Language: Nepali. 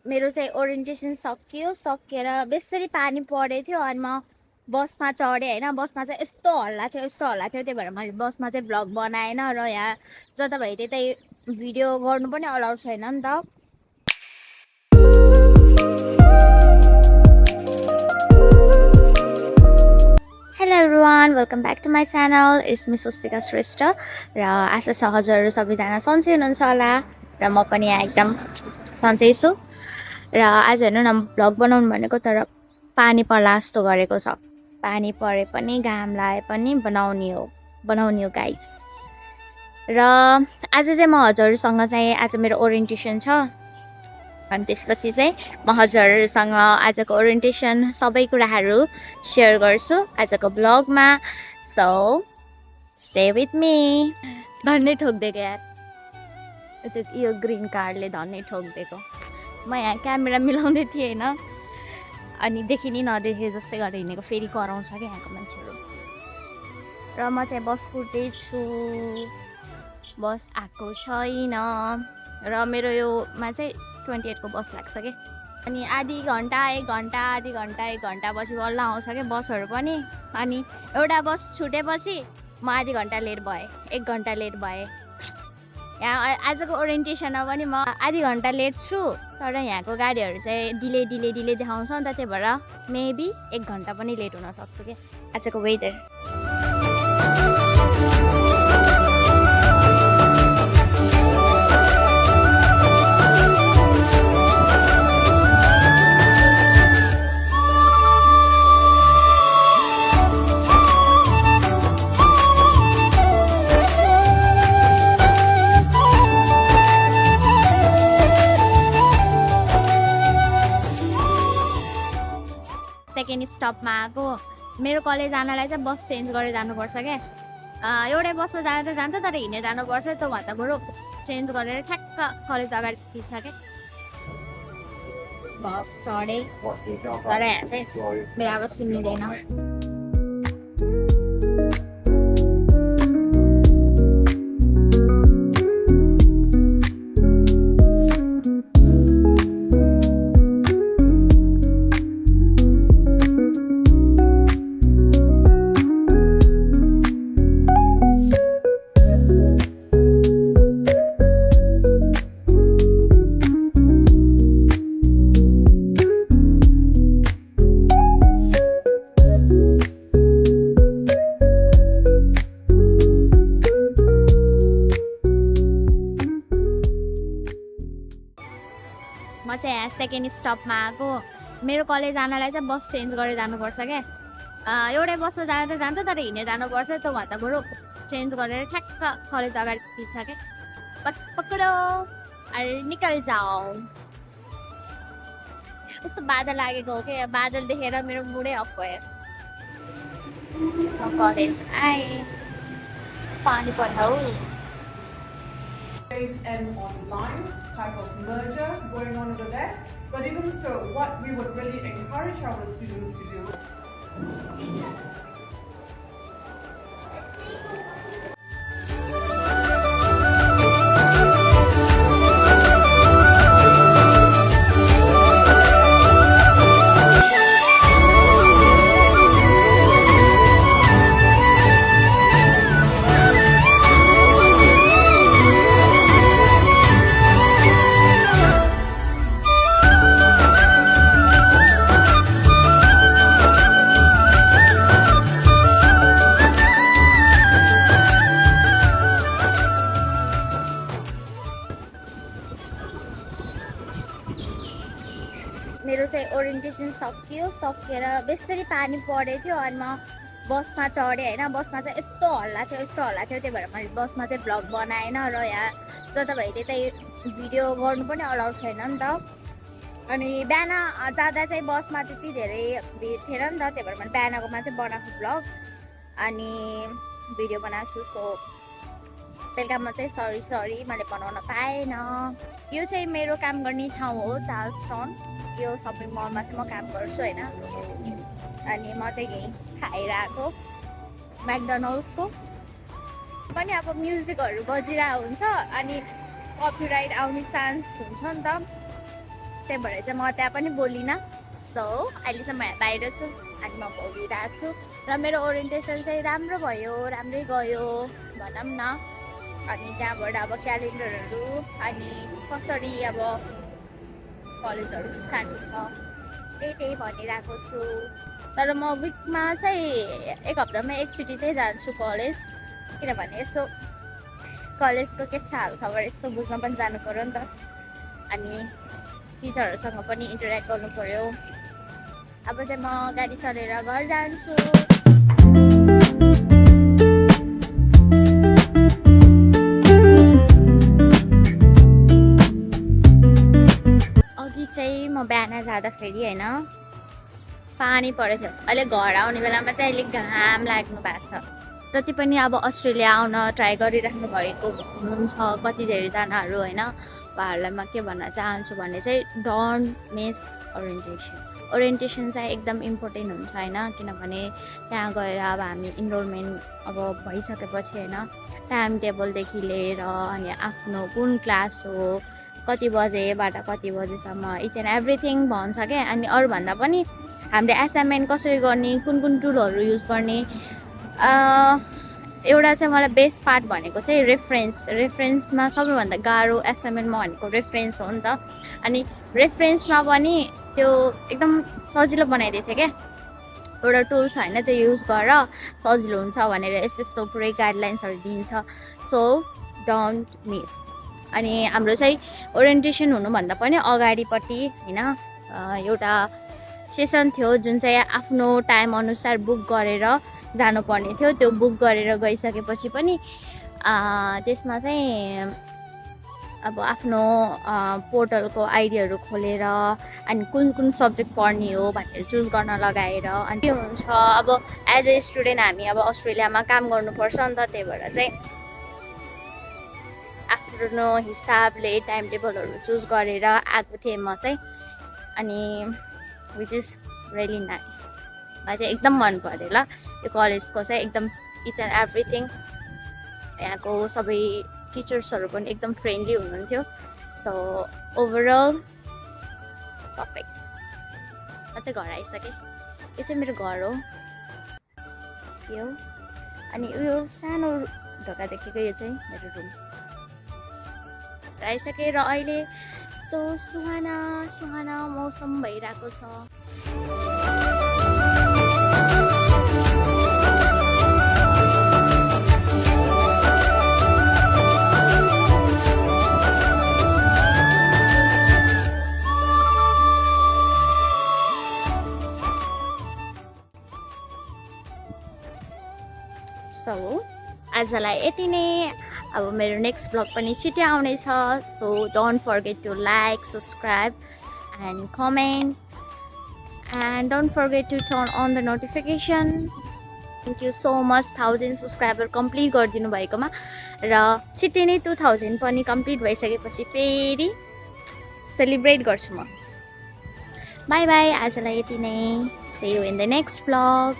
मेरो चाहिँ ओरिएन्टेसन सकेर बेसरी पानी परेको थियो अनि म बसमा चढेँ होइन। बसमा चाहिँ यस्तो हल्ला थियो त्यही भएर मैले बसमा चाहिँ भ्लग बनाएन र यहाँ जताभाइ त्यतै भिडियो गर्नु पनि अलाउड छैन नि त। Hello everyone, welcome back to my channel. It's me Swastika Shrestha र आशा छ हजुरहरू सबैजना सन्चै हुनुहुन्छ होला र म पनि यहाँ एकदम सन्चै छु। र आज हेर्नु न भ्लग बनाउनु भनेको तर पानी पर्ला जस्तो गरेको छ। पानी परे पनि घाम लाए पनि बनाउने हो गाइस। र आज चाहिँ म हजुरहरूसँग चाहिँ आज मेरो ओरिएन्टेसन छ अनि त्यसपछि चाहिँ म हजुरहरूसँग आजको ओरिएन्टेसन सबै कुराहरू सेयर गर्छु आजको ब्लगमा। So stay with me. धन्नै ठोकिदिएको यार, यो ग्रिन कार्डले धन्नै ठोकिदिएको। म यहाँ क्यामेरा मिलाउँदै थिएँ होइन, अनि देखि नि नदेखे जस्तै गरेर हिँडेको, फेरि कराउँछ क्या यहाँको मान्छेहरू। र म चाहिँ बस कुर्दैछु, बस आएको छैन र मेरो योमा चाहिँ 28 को बस लाग्छ क्या। अनि आधी घन्टा एक घन्टा पछि बल्ल आउँछ क्या बसहरू पनि। अनि एउटा बस छुटेपछि म आधी घन्टा लेट भएँ, 1 घन्टा लेट भएँ। यहाँ आजको ओरिएन्टेसनमा पनि म आधी घन्टा लेट छु, तर यहाँको गाडीहरू चाहिँ डिले देखाउँछ नि त, त्यही भएर मेबी 1 घन्टा पनि लेट हुनसक्छ क्या। आजको वेदर सेकेन्ड स्टपमा आएको। मेरो कलेज जानलाई चाहिँ बस चेन्ज गरेर जानुपर्छ क्या। एउटै बसमा जान त जान्छ तर हिँडेर जानुपर्छ, त्यो भन्दा बरु चेन्ज गरेर ठ्याक्क कलेज अगाडि छ क्या। बस चढेँ तर यहाँ चाहिँ मेरो आवाज सुनिँदैन। म चाहिँ यहाँ सेकेन्ड स्टपमा आएको। मेरो कलेज जानलाई चाहिँ बस चेन्ज गरेर जानुपर्छ क्या। एउटै बसमा जान त जान्छ तर हिँडेर जानुपर्छ, त्यो भन्दा बरु चेन्ज गरेर ठ्याक्क कलेज अगाडि छ क्या। बस पक्डो अरे निकल जाओ। कस्तो बादल लागेको हो क्या, बादल देखेर मेरो मुडै अफ भयो। म कलेज आएँ, पानी पर्छ हौ। And online type of merger going on over there. But even so, what we would really encourage our students to do. मेरो चाहिँ ओरिएन्टेसन सकेर बेसरी पानी परेको थियो अनि म बसमा चढेँ होइन। बसमा चाहिँ यस्तो हल्ला थियो त्यही भएर मैले बसमा चाहिँ भ्लग बनाएन र यहाँ जताभाइ त्यतै भिडियो गर्नु पनि अलाउड छैन नि त। अनि बिहान जाँदा चाहिँ बसमा त्यति धेरै भिड थिएन नि त, त्यही भएर मैले बिहानकोमा चाहिँ बनाएको भ्लग अनि भिडियो बनाएको छु। सो बेलुकामा चाहिँ सरी मैले बनाउन पाएन। यो चाहिँ मेरो काम गर्ने ठाउँ हो, चार्ल्स टाउन। यो सपिङ मलमा चाहिँ म काम गर्छु होइन। अनि म चाहिँ यहीँ खाएर आएको म्याकडोनल्ड्सको। पनि अब म्युजिकहरू बजिरहेको हुन्छ अनि कपिराइट आउने चान्स हुन्छ नि त, त्यही भएर चाहिँ म त्यहाँ पनि बोलिनँ। सो अहिले चाहिँ म बाहिर छु अनि म भोगिरहेको छु र मेरो ओरिएन्टेसन चाहिँ राम्रो भयो, राम्रै गयो भनौँ न। अनि त्यहाँबाट अब क्यालेन्डरहरू अनि कसरी अब कलेजहरू स्टार्ट हुन्छ त्यही भनिरहेको छु। तर म विकमा चाहिँ एक हप्तामा एकचोटि चाहिँ जान्छु कलेज, किनभने यसो कलेजको के छ हालखबर यस्तो बुझ्न पनि जानु पऱ्यो नि त। अनि टिचरहरूसँग पनि इन्टरेक्ट गर्नु पऱ्यो। अब चाहिँ म गाडी चलेर घर जान्छु। अघि चाहिँ म बिहान जाँदाखेरि होइन पानी परेको थियो। अहिले घर आउने बेलामा चाहिँ अहिले घाम लाग्नु भएको छ। जति पनि अब अस्ट्रेलिया आउन ट्राई गरिराख्नु भएको हुनुहुन्छ कतिजनाहरू होइन, उहाँहरूलाई म के भन्न चाहन्छु भने चाहिँ डोन्ट मिस ओरिएन्टेसन। ओरिएन्टेसन चाहिँ एकदम इम्पोर्टेन्ट हुन्छ होइन, किनभने त्यहाँ गएर अब हामी इनरोलमेन्ट अब भइसकेपछि होइन टाइम टेबलदेखि लिएर अनि आफ्नो कुन क्लास हो, कति बजेबाट कति बजेसम्म इच एन्ड एभ्रिथिङ भन्छ क्या। अनि अरूभन्दा पनि हामीले एसाइनमेन्ट कसरी गर्ने, कुन कुन टुलहरू युज गर्ने, एउटा चाहिँ मलाई बेस्ट पार्ट भनेको चाहिँ रेफरेन्समा सबैभन्दा गाह्रो एसाइनमेन्टमा भनेको रेफरेन्स हो नि त। अनि रेफरेन्समा पनि त्यो एकदम सजिलो बनाइदिएको थियो क्या, एउटा टुल्स होइन त्यो युज गरेर सजिलो हुन्छ भनेर यस्तो पुरै गाइडलाइन्सहरू दिन्छ। So don't miss. अनि हाम्रो चाहिँ ओरिएन्टेसन हुनुभन्दा पनि अगाडिपट्टि होइन एउटा सेसन थियो जुन चाहिँ आफ्नो टाइम अनुसार बुक गरेर जानुपर्ने थियो। त्यो बुक गरेर गइसकेपछि पनि त्यसमा चाहिँ अब आफ्नो पोर्टलको आइडीहरू खोलेर अनि कुन कुन सब्जेक्ट पढ्ने हो भनेर चुज गर्न लगाएर अनि के हुन्छ अब एज ए स्टुडेन्ट हामी अब अस्ट्रेलियामा काम गर्नुपर्छ नि त। त्यही भएर चाहिँ आफ्नो हिसाबले टाइम टेबलहरू चुज गरेर आएको थिएँ म चाहिँ। अनि विच इज रियली नाइस। मलाई चाहिँ एकदम मन पऱ्यो ल यो कलेजको चाहिँ एकदम इच एन्ड एभ्रिथिङ। यहाँको सबै टिचर्सहरू पनि एकदम फ्रेन्डली हुनुहुन्थ्यो। So overall perfect. म चाहिँ घर आइसकेँ। यो चाहिँ मेरो घर हो यो, अनि उयो सानो ढोका देखेको यो चाहिँ मेरो रुम। आइसकेँ र अहिले यस्तो सुहाना सुहाना मौसम भइरहेको छ। सो आजलाई यति नै। अब मेरो नेक्स्ट ब्लग पनि छिट्टै आउनेछ। So don't forget to like, subscribe and comment and don't forget to turn on the notification. Thank you so much 1000 subscriber complete गरिदिनु भएकोमा। र छिट्टै नै 2000 पनि कम्प्लिट भइसकेपछि फेरि सेलिब्रेट गर्छु म। By by. आजलाई यति नै। See you in the next vlog.